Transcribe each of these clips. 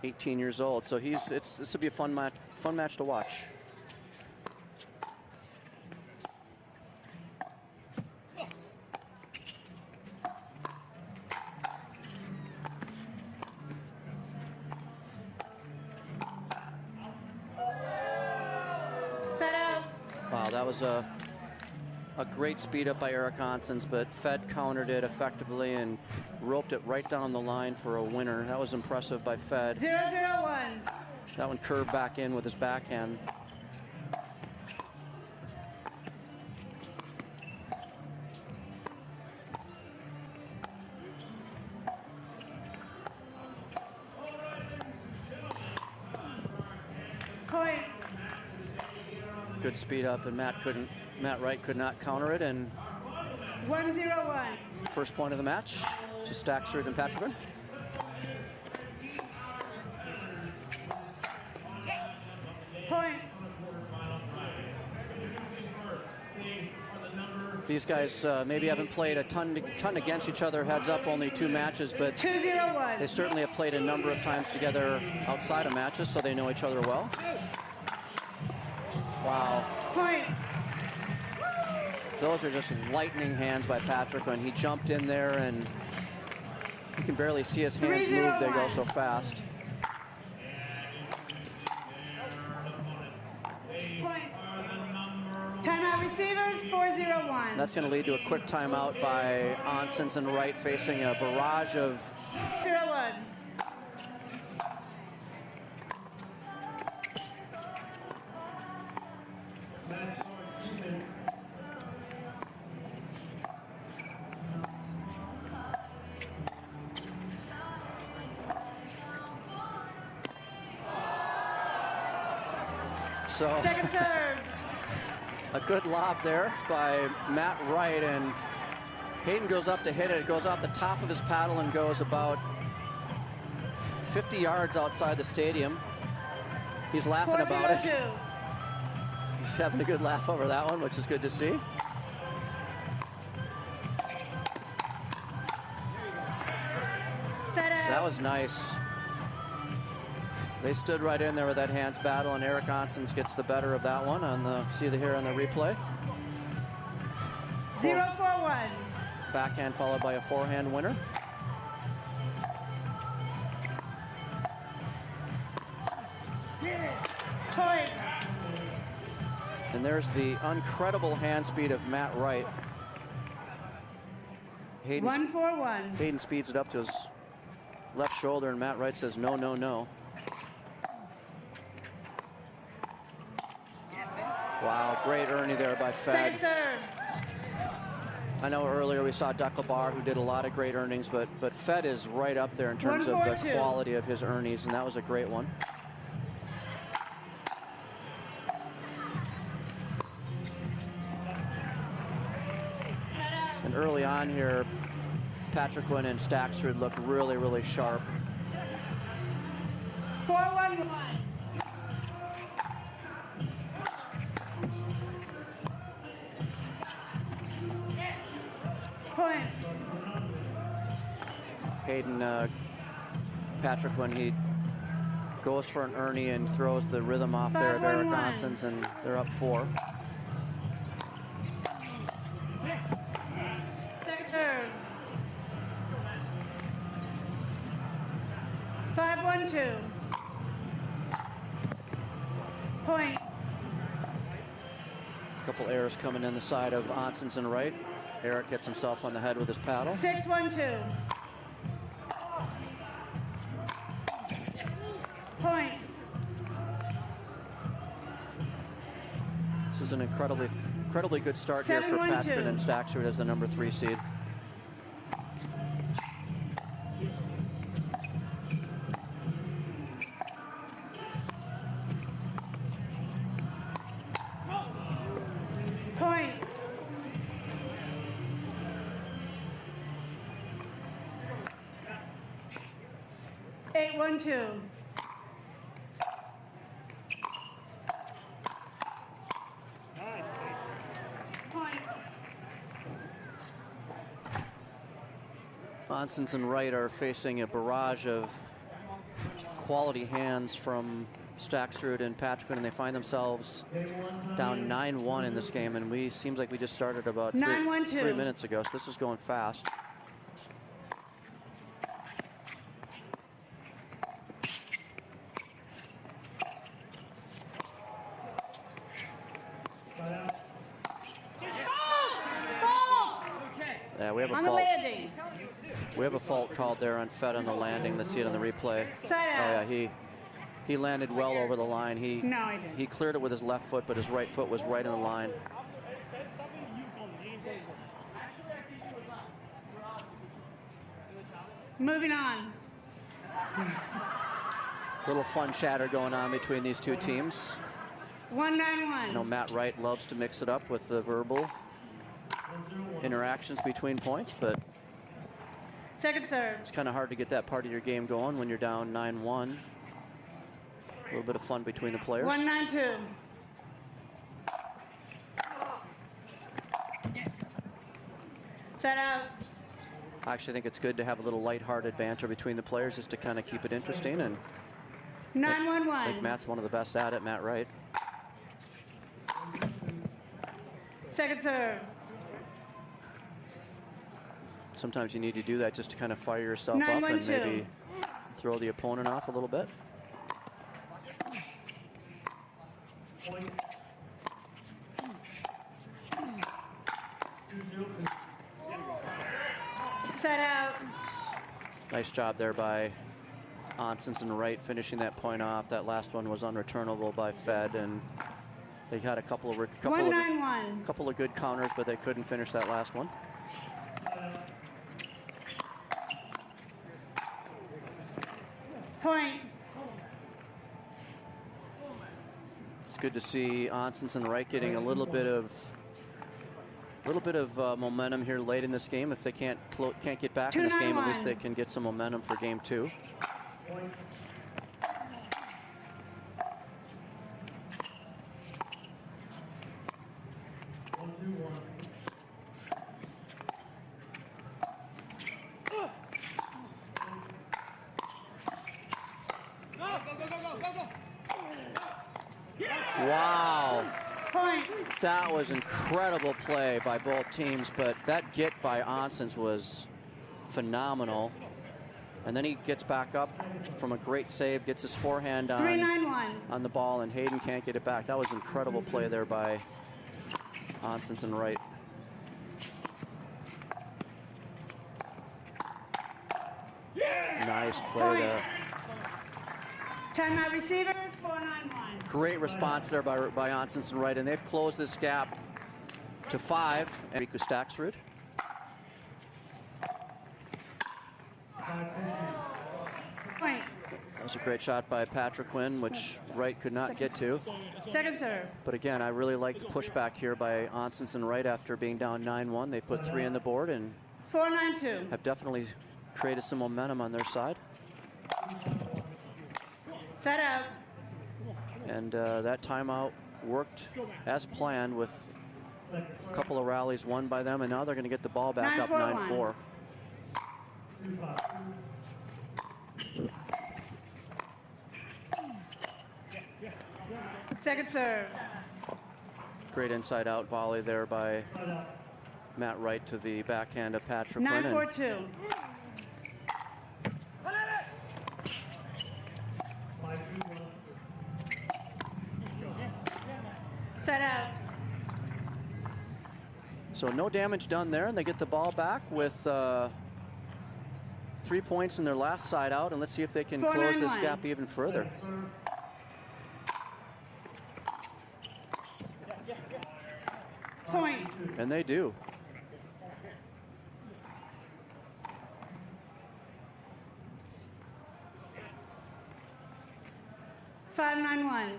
18 years old. So this will be a fun match to watch. Wow, that was a great speed up by Eric Oncins, but Fed countered it effectively and roped it right down the line for a winner. That was impressive by Fed. 0-0-1. That one curved back in with his backhand. Point. Good speed up, and Matt Wright could not counter it, and 1-0-1. first point of the match to Staksrud and Patriquin. Point. These guys maybe haven't played a ton against each other, heads up, only 2 matches, but 2-0-1. they certainly have played a number of times together outside of matches, so they know each other well. Wow. Point. Those are just lightning hands by Patriquin. He jumped in there, and you can barely see his hands move. They go so fast. Point. Timeout receivers, 4-0-1. That's going to lead to a quick timeout by Oncins and Wright, facing a barrage of 0-1. So Second serve. a good lob there by Matt Wright, and Hayden goes up to hit it. It goes off the top of his paddle and goes about 50 yards outside the stadium. He's laughing about it. He's having a good laugh over that one, which is good to see. That was nice. They stood right in there with that hands battle, and Eric Oncins gets the better of that one on the, see the here on the replay. 0-4-1. Backhand followed by a forehand winner. Point. And there's the incredible hand speed of Matt Wright. 1-4-1. Hayden speeds it up to his left shoulder, and Matt Wright says, no, no, no. Wow, great Ernie there by Fed. Second serve. I know earlier we saw Pickleball, who did a lot of great earnings, but Fed is right up there in terms of the quality of his earnings, and that was a great one. And early on here, Patriquin and Staksrud look really, really sharp. 4-1-1. Point. Hayden, Patriquin, he goes for an Ernie and throws the rhythm off there of Eric Oncins, and they're up 4. Second serve. 5-1-2. Point. A couple errors coming in the side of Oncins and Wright. Eric hits himself on the head with his paddle. 6-1-2. Point. This is an incredibly good start here for 7-1-2. Patriquin and Staksrud as the number 3 seed. Point. Eight, 1-2. Point. Oncins and Wright are facing a barrage of quality hands from Staksrud and Patriquin, and they find themselves down 9-1 in this game, and seems like we just started about 3 minutes ago, so this is going fast. Yeah, we have a fault. We have a fault called there on Fed on the landing. Let's see it on the replay. Oh yeah, he landed well over the line. He cleared it with his left foot, but his right foot was right on the line. Moving on. Little fun chatter going on between these two teams. 1-9-1. You know, Matt Wright loves to mix it up with the verbal interactions between points, but second serve. It's kind of hard to get that part of your game going when you're down 9-1. A little bit of fun between the players. 1-9-2. Set out. I actually think it's good to have a little lighthearted banter between the players just to kind of keep it interesting. And 9-1-1. I think Matt's one of the best at it, Matt Wright. Second serve. Sometimes you need to do that just to kind of fire yourself up and maybe throw the opponent off a little bit. Set out. Nice job there by Oncins and Wright finishing that point off. That last one was unreturnable by Fed, and they had a couple of good counters, but they couldn't finish that last one. Point. It's good to see Oncins and Wright getting a little bit of momentum here late in this game. If they can't get back in this game, at least they can get some momentum for game 2. Wow. Point. That was incredible play by both teams, but that get by Oncins was phenomenal. And then he gets back up from a great save, gets his forehand on the ball, and Hayden can't get it back. That was incredible play there by Oncins and Wright. Nice play there. Timeout receivers, 4-9-1. Great response there by Oncins and Wright, and they've closed this gap to 5. And Staksrud. Point. That was a great shot by Patriquin, which Wright could not get to. Second serve. But again, I really like the pushback here by Oncins and Wright after being down 9-1. They put 3 on the board and 4-9-2. have definitely created some momentum on their side. Set out. And that timeout worked as planned with a couple of rallies won by them, and now they're going to get the ball back up 9-4. Second serve. Great inside out volley there by Matt Wright to the backhand of Patriquin. 9-4-2. Set out. So no damage done there, and they get the ball back with 3 points in their last side out, and let's see if they can close this gap even further. Point. And they do. Five, 9-1.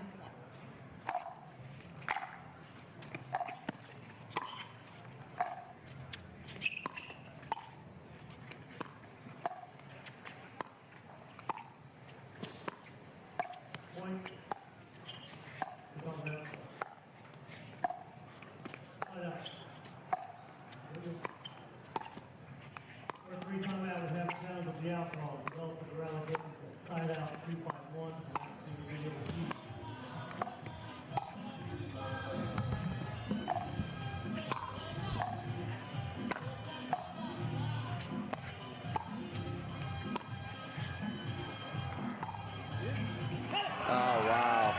Oh, wow.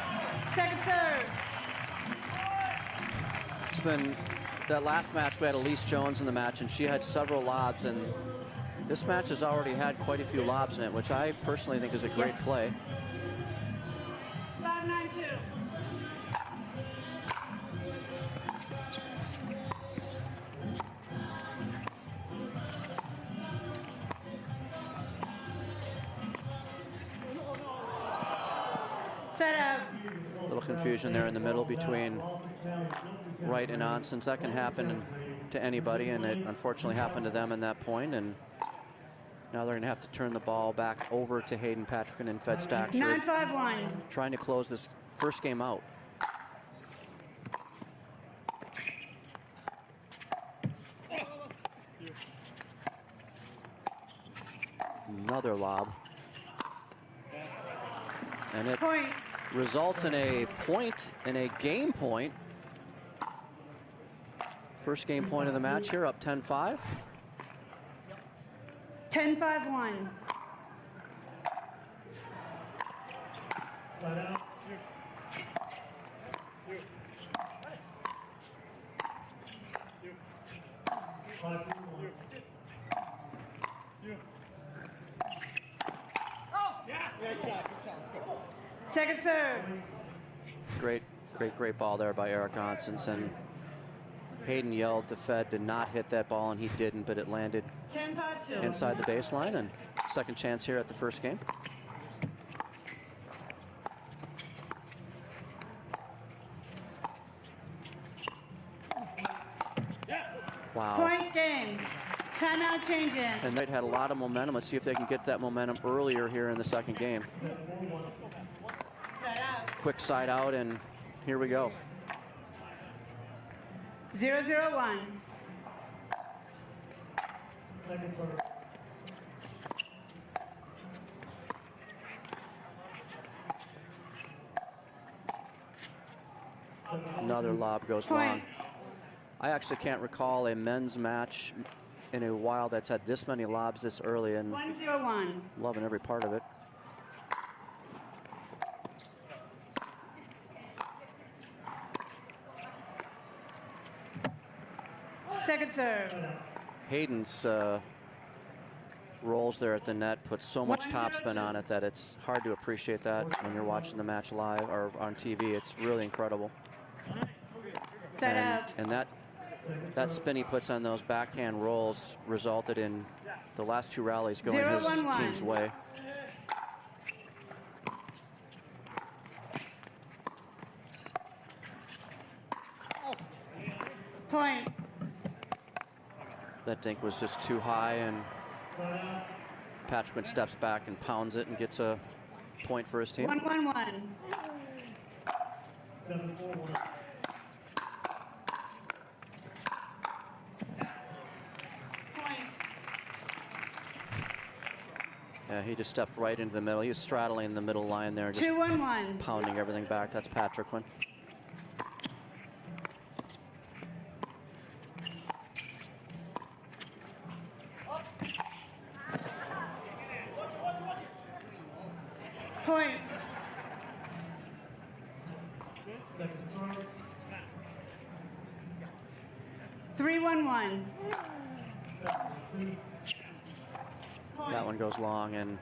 Second serve. It's been that last match, we had Elise Jones in the match, and she had several lobs, and this match has already had quite a few lobs in it, which I personally think is a great play. 5-9-2. Set up. A little confusion there in the middle between Wright and Oncins. That can happen to anybody, and it unfortunately happened to them in that point. And now they're going to have to turn the ball back over to Hayden Patriquin and Fed Staksrud, 9-5-1. trying to close this first game out. Another lob. And it Point. results in a point, in a game point. First game point of the match here, up 10-5. 10-5-1. Second serve. Great ball there by Eric Oncins, and Hayden yelled to Fed to not hit that ball, and he didn't, but it landed 10-5-2. inside the baseline, and second chance here at the first game. Wow. Point game. Timeout change in. And Wright had a lot of momentum. Let's see if they can get that momentum earlier here in the second game. Set out. Quick side out, and here we go. 0-0-1. Another lob goes Point. long. I actually can't recall a men's match in a while that's had this many lobs this early, and 1-0-1. loving every part of it. Second serve. Hayden's rolls there at the net put so much topspin on it that it's hard to appreciate that when you're watching the match live or on TV. It's really incredible. Set up. And that spin he puts on those backhand rolls resulted in the last two rallies going 0-1-1. his team's way. Point. That dink was just too high, and Patriquin steps back and pounds it and gets a point for his team. 1-1-1. Point. Yeah, he just stepped right into the middle. He was straddling the middle line there, just 2-1-1. pounding everything back. That's Patriquin. Point. Three, 1-1. That one goes long, and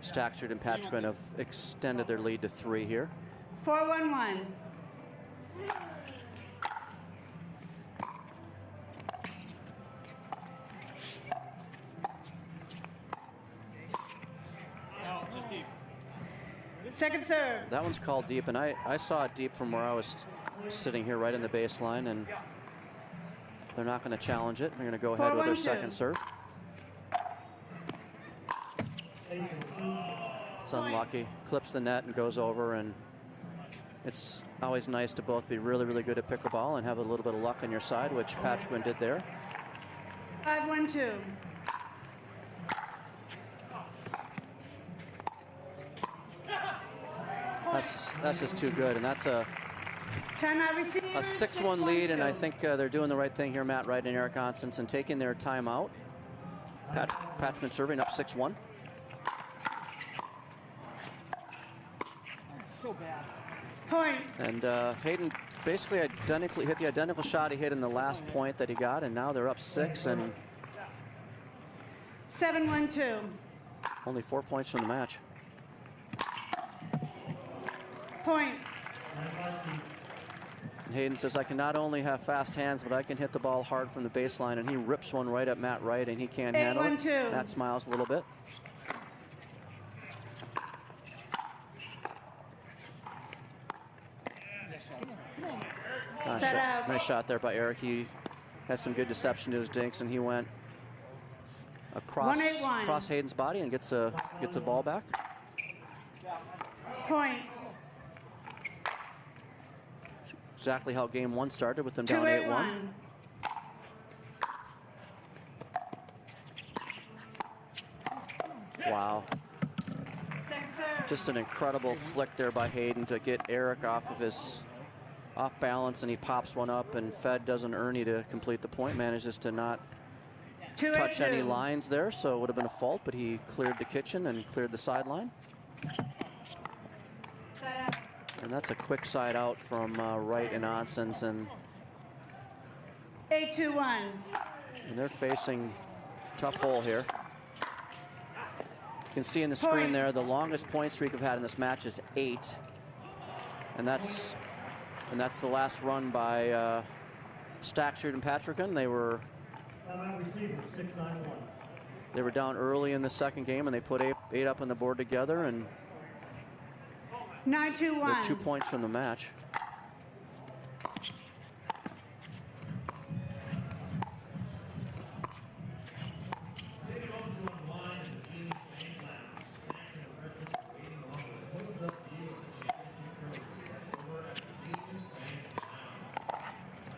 Staksrud and Patriquin have extended their lead to 3 here. 4-1-1. Second serve. That one's called deep, and I saw it deep from where I was sitting here right in the baseline, and they're not going to challenge it. They're going to go ahead with their 4-1-2. second serve. It's unlucky. Clips the net and goes over, and it's always nice to both be really, really good at pickleball and have a little bit of luck on your side, which Patriquin did there. 5-1-2. That's just too good, and that's a Timeout receiver. a 6-1 lead, and I think they're doing the right thing here, Matt Wright and Eric Oncins, and taking their timeout. Patriquin serving up 6-1. So bad. Point. And Hayden basically hit the identical shot he hit in the last point that he got, and now they're up 6 and 7-1-2. only 4 points from the match. Point. And Hayden says, I can not only have fast hands, but I can hit the ball hard from the baseline, and he rips one right at Matt Wright, and he can't handle it. 8-1-2. Matt smiles a little bit. Nice shot there by Eric. He has some good deception to his dinks, and he went across Hayden's body and gets the ball back. Point. Exactly how game 1 started, with them down 8-1. Wow. Just an incredible flick there by Hayden to get Eric off balance, and he pops one up, and Fed doesn't earn you to complete the point, manages to not touch any lines there, so it would have been a fault, but he cleared the kitchen and cleared the sideline. And that's a quick side out from Wright and Oncins, and 8-2-1. And they're facing a tough hole here. You can see in the screen there, the longest point streak we've had in this match is 8. And that's the last run by Staksrud and Patriquin. They were down early in the second game, and they put 8 up on the board together, and 9-2-1. they're 2 points from the match.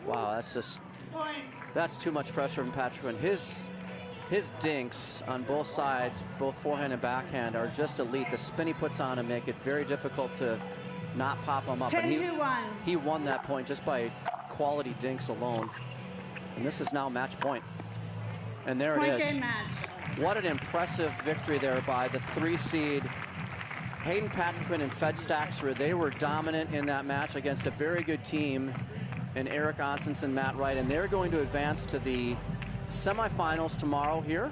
Wow, that's too much pressure from Patriquin. His dinks on both sides, both forehand and backhand, are just elite. The spin he puts on him make it very difficult to not pop him up. 10-1. He won that point just by quality dinks alone. And this is now match point. And there it is. Game match. What an impressive victory there by the 3 seed Hayden Patriquin and Fed Staksrud. They were dominant in that match against a very good team in Eric Oncins and Matt Wright, and they're going to advance to the semifinals tomorrow here